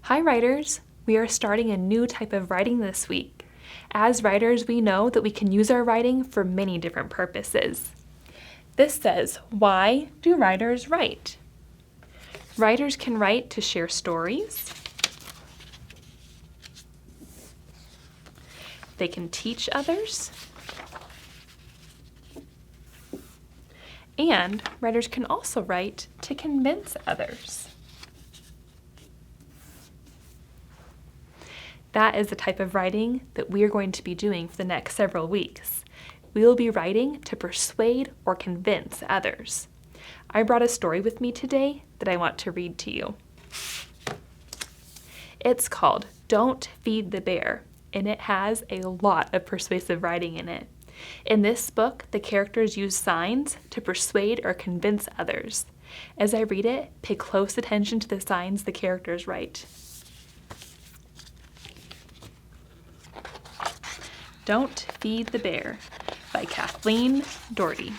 Hi writers! We are starting a new type of writing this week. As writers, we know that we can use our writing for many different purposes. This says, why do writers write? Writers can write to share stories. They can teach others. And writers can also write to convince others. That is the type of writing that we are going to be doing for the next several weeks. We will be writing to persuade or convince others. I brought a story with me today that I want to read to you. It's called Don't Feed the Bear, and it has a lot of persuasive writing in it. In this book, the characters use signs to persuade or convince others. As I read it, pay close attention to the signs the characters write. Don't Feed the Bear by Kathleen Doherty.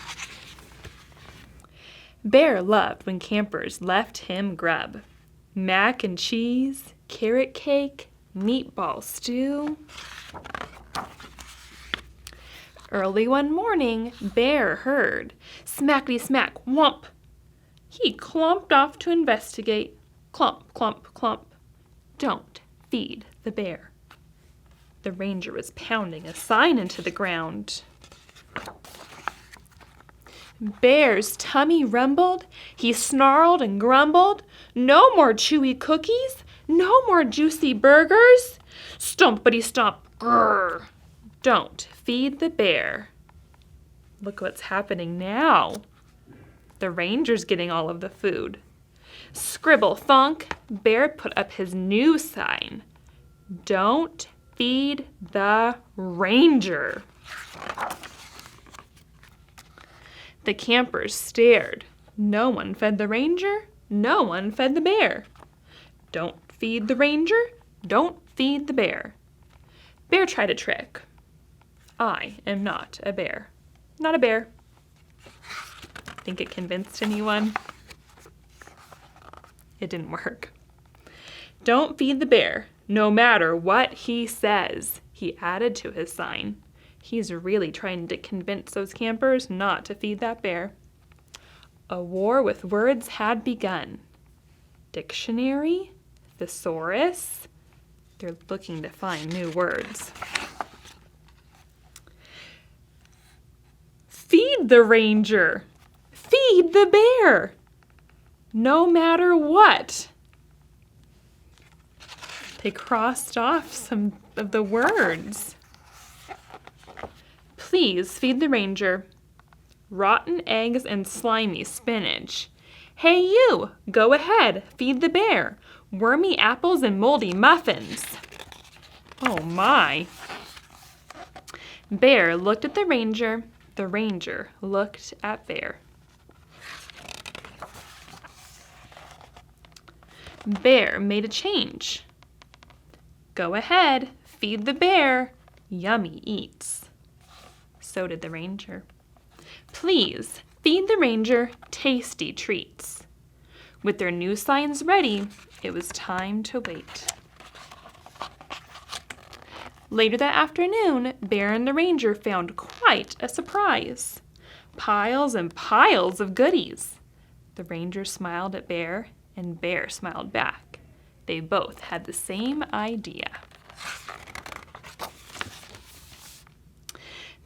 Bear loved when campers left him grub. Mac and cheese, carrot cake, meatball stew. Early one morning, Bear heard smackety smack whomp. He clomped off to investigate. Clomp, clomp, clomp. Don't feed the bear. The ranger was pounding a sign into the ground. Bear's tummy rumbled. He snarled and grumbled. No more chewy cookies. No more juicy burgers. Stompity stomp. Grrr. Don't feed the bear. Look what's happening now. The ranger's getting all of the food. Scribble thunk. Bear put up his new sign. Don't feed the ranger. The campers stared. No one fed the ranger. No one fed the bear. Don't feed the ranger. Don't feed the bear. Bear tried a trick. I am not a bear. Not a bear. Think it convinced anyone? It didn't work. Don't feed the bear, no matter what he says, he added to his sign. He's really trying to convince those campers not to feed that bear. A war with words had begun. Dictionary? Thesaurus? They're looking to find new words. Feed the ranger. Feed the bear. No matter what. They crossed off some of the words. Please feed the ranger. Rotten eggs and slimy spinach. Hey you, go ahead, feed the bear. Wormy apples and moldy muffins. Oh my. Bear looked at the ranger. The ranger looked at Bear. Bear made a change. Go ahead, feed the bear. Yummy eats. So did the ranger. Please feed the ranger tasty treats. With their new signs ready, it was time to wait. Later that afternoon, Bear and the ranger found quite a surprise. Piles and piles of goodies. The ranger smiled at Bear, and Bear smiled back. They both had the same idea.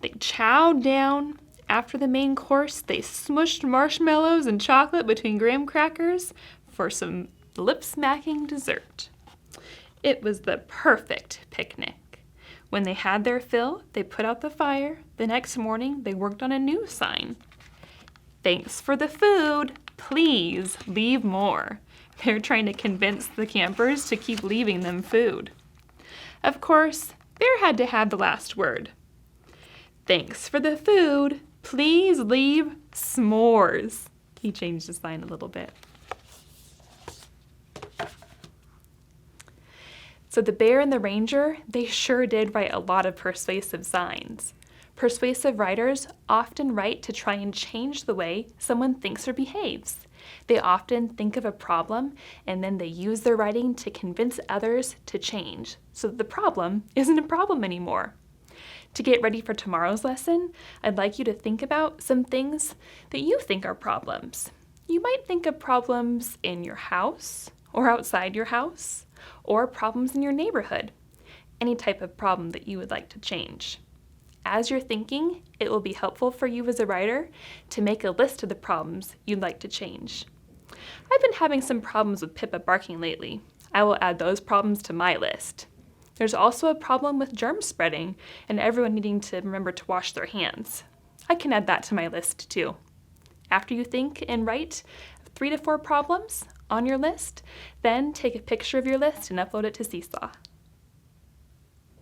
They chowed down. After the main course, they smushed marshmallows and chocolate between graham crackers for some lip-smacking dessert. It was the perfect picnic. When they had their fill, they put out the fire. The next morning, they worked on a new sign. Thanks for the food. Please leave more. They're trying to convince the campers to keep leaving them food. Of course, Bear had to have the last word. Thanks for the food. Please leave s'mores. He changed the sign a little bit. So the bear and the ranger, they sure did write a lot of persuasive signs. Persuasive writers often write to try and change the way someone thinks or behaves. They often think of a problem and then they use their writing to convince others to change so that the problem isn't a problem anymore. To get ready for tomorrow's lesson, I'd like you to think about some things that you think are problems. You might think of problems in your house or outside your house, or problems in your neighborhood, any type of problem that you would like to change. As you're thinking, it will be helpful for you as a writer to make a list of the problems you'd like to change. I've been having some problems with Pippa barking lately. I will add those problems to my list. There's also a problem with germ spreading and everyone needing to remember to wash their hands. I can add that to my list too. After you think and write 3 to 4 problems on your list, then take a picture of your list and upload it to Seesaw.